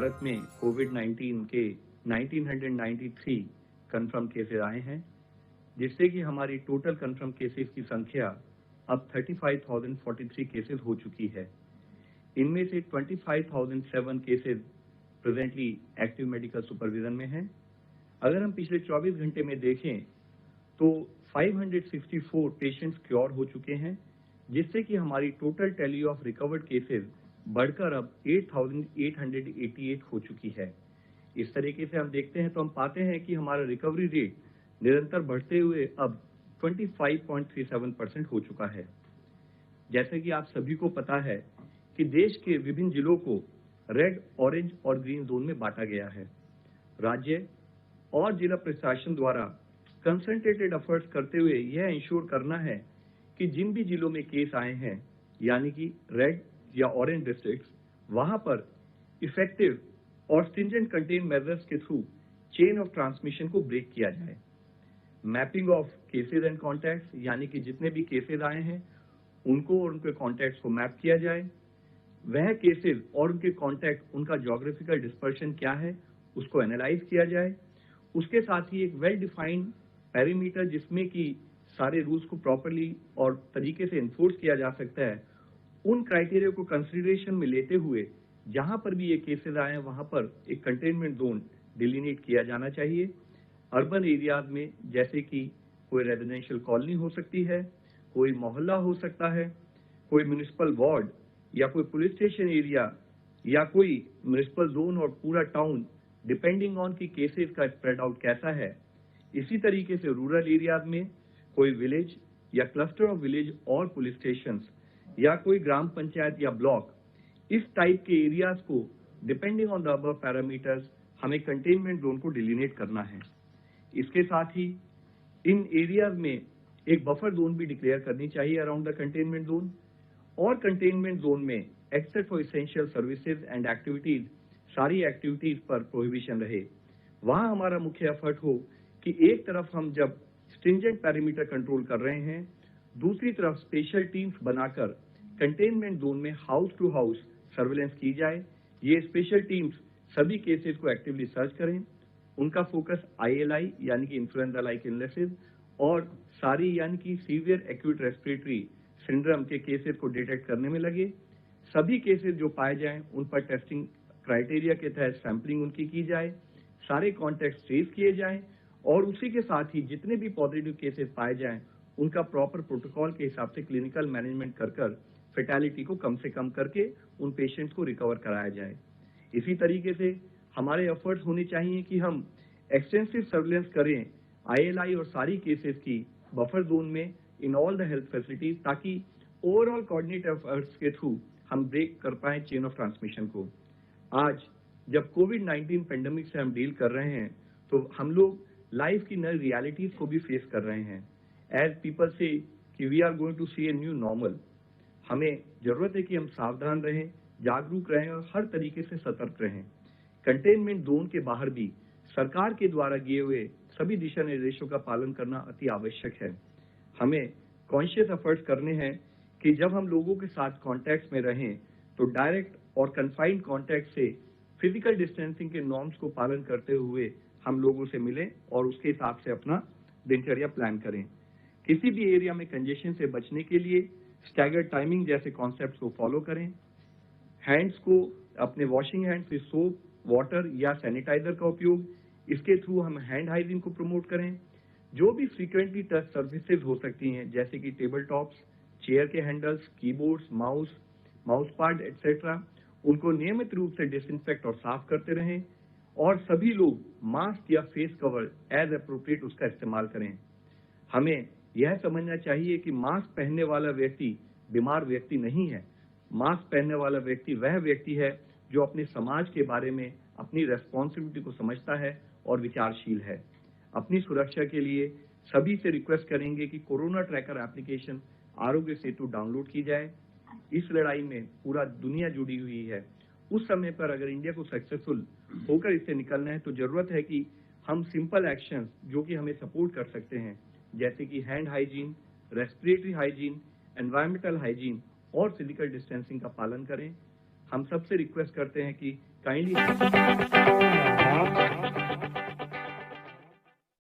भारत में कोविड-19 के 1993 confirm cases आए हैं, जिससे कि हमारी टोटल कंफर्म केसेस की संख्या अब 35,043 केसेस हो चुकी है। इनमें से 25,007 cases presently active medical supervision में हैं। अगर हम पिछले 24 घंटे में देखें तो 564 पेशेंट्स क्योर हो चुके हैं, जिससे कि हमारी total tally of recovered cases बढ़कर अब 8,888 हो चुकी है। इस तरीके से हम देखते हैं तो हम पाते हैं कि हमारा रिकवरी रेट निरंतर बढ़ते हुए अब 25.37% हो चुका है। जैसे कि आप सभी को पता है कि देश के विभिन्न जिलों को रेड, ऑरेंज और ग्रीन जोन में बांटा गया है। राज्य और जिला प्रशासन द्वारा कंसंट्रेटेड एफर्ट्स करते हुए यह इंश्योर करना है कि जिन भी जिलों में केस आए हैं, यानी कि रेड या ऑरेंज डिस्ट्रिक्ट्स, वहां पर इफेक्टिव और स्ट्रिंजेंट कंटेन मेजर्स के थ्रू चेन ऑफ ट्रांसमिशन को ब्रेक किया जाए। Mapping of cases and contacts, यानी कि जितने भी केसेस आए हैं उनको और उनके कॉन्टैक्ट्स को मैप किया जाए। वह केसेस और उनके कॉन्टैक्ट, उनका ज्योग्राफिकल डिस्पर्शन क्या है, उसको एनालाइज किया जाए। उसके साथ ही एक वेल डिफाइंड पैरामीटर जिसमें कि सारे रूल्स को प्रॉपर्ली और तरीके से इन्फोर्स किया जा सकता है, उन क्राइटेरिया को कंसिडरेशन में लेते हुए जहां पर भी ये केसेस आए हैं वहां पर एक कंटेनमेंट जोन डिलिनेट किया जाना चाहिए। अर्बन एरियाज में जैसे कि कोई रेजिडेंशियल कॉलोनी हो सकती है, कोई मोहल्ला हो सकता है, कोई म्युनिसिपल वार्ड या कोई पुलिस स्टेशन एरिया या कोई म्युनिसिपल जोन और पूरा टाउन, डिपेंडिंग ऑन की केसेस का स्प्रेड आउट कैसा है। इसी तरीके से रूरल एरियाज में कोई विलेज या क्लस्टर ऑफ विलेज और पुलिस स्टेशंस या कोई ग्राम पंचायत या ब्लॉक, इस टाइप के एरियाज को depending on the above parameters हमें कंटेनमेंट जोन को डिलिनेट करना है। इसके साथ ही इन एरियाज में एक बफर जोन भी डिक्लेयर करनी चाहिए अराउंड द कंटेनमेंट जोन, और कंटेनमेंट जोन में except for essential services and activities, सारी एक्टिविटीज पर प्रोहिबिशन रहे। वहां हमारा मुख्य एफर्ट हो कि एक तरफ हम जब स्ट्रिंजेंट पैरामीटर कंट्रोल कर रहे हैं, दूसरी तरफ स्पेशल टीम्स बनाकर कंटेनमेंट जोन में हाउस टू हाउस सर्वेलेंस की जाए। ये स्पेशल टीम्स सभी केसेस को एक्टिवली सर्च करें। उनका फोकस ILI यानी कि इन्फ्लुएंजा लाइक इलनेसेस और सारी यानी कि सीवियर एक्यूट रेस्पिरेटरी सिंड्रोम के केसेस को डिटेक्ट करने में लगे। सभी केसेस जो पाए जाएं उन पर टेस्टिंग क्राइटेरिया के तहत सैंपलिंग उनकी की जाए, सारे कॉन्टैक्ट ट्रेस किए जाएं और उसी के साथ ही जितने भी पॉजिटिव केसेस पाए जाएं उनका प्रॉपर प्रोटोकॉल के हिसाब से क्लिनिकल मैनेजमेंट कर फेटालिटी को कम से कम करके उन पेशेंट्स को रिकवर कराया जाए। इसी तरीके से हमारे एफर्ट्स होने चाहिए कि हम एक्सटेंसिव सर्वेलेंस करें ILI और सारी केसेस की बफर जोन में in all the health facilities, ताकि ओवरऑल कोऑर्डिनेट एफर्ट्स के थ्रू हम ब्रेक कर पाए चेन ऑफ ट्रांसमिशन को। आज जब कोविड-19 पेंडेमिक से हम डील कर रहे हैं तो हम लोग लाइफ की नई रियलिटीज को भी फेस कर रहे हैं। एज पीपल से कि we are going to see a new normal, हमें जरूरत है कि हम सावधान रहें, जागरूक रहें और हर तरीके से सतर्क रहें। कंटेनमेंट जोन के बाहर भी सरकार के द्वारा दिए हुए सभी दिशा निर्देशों का पालन करना अति आवश्यक है। हमें कॉन्शियस एफर्ट्स करने हैं कि जब हम लोगों के साथ कॉन्टैक्ट में रहें तो डायरेक्ट और कन्फाइंड कॉन्टैक्ट से फिजिकल डिस्टेंसिंग के नॉर्म्स को पालन करते हुए हम लोगों से मिलें और उसके हिसाब से अपना दिनचर्या प्लान करें। किसी भी एरिया में कंजेशन से बचने के लिए स्टैगर्ड टाइमिंग जैसे कॉन्सेप्ट्स को फॉलो करें। हैंड्स को अपने washing hands with soap, water या सैनिटाइजर का उपयोग, इसके थ्रू हम हैंड हाइजीन को प्रमोट करें। जो भी फ्रीक्वेंटली टच सर्विसेज हो सकती हैं जैसे कि टेबल टॉप्स, चेयर के हैंडल्स, कीबोर्ड्स, माउस पाड एक्सेट्रा, उनको नियमित रूप से डिसइंफेक्ट और साफ करते रहें और सभी लोग मास्क या फेस कवर एज अप्रोप्रिएट उसका इस्तेमाल करें। हमें यह समझना चाहिए कि मास्क पहनने वाला व्यक्ति बीमार व्यक्ति नहीं है। मास्क पहनने वाला व्यक्ति वह व्यक्ति है जो अपने समाज के बारे में अपनी रेस्पॉन्सिबिलिटी को समझता है और विचारशील है। अपनी सुरक्षा के लिए सभी से रिक्वेस्ट करेंगे कि corona tracker application Aarogya Setu download की जाए। इस लड़ाई में पूरा दुनिया जुड़ी हुई है। उस समय पर अगर इंडिया को सक्सेसफुल होकर इससे निकलना है तो जरूरत है कि हम सिंपल एक्शंस जो कि हमें सपोर्ट कर सकते हैं, जैसे कि hand hygiene, respiratory hygiene, environmental hygiene और फिजिकल डिस्टेंसिंग का पालन करें। हम सबसे रिक्वेस्ट करते हैं कि काइंडली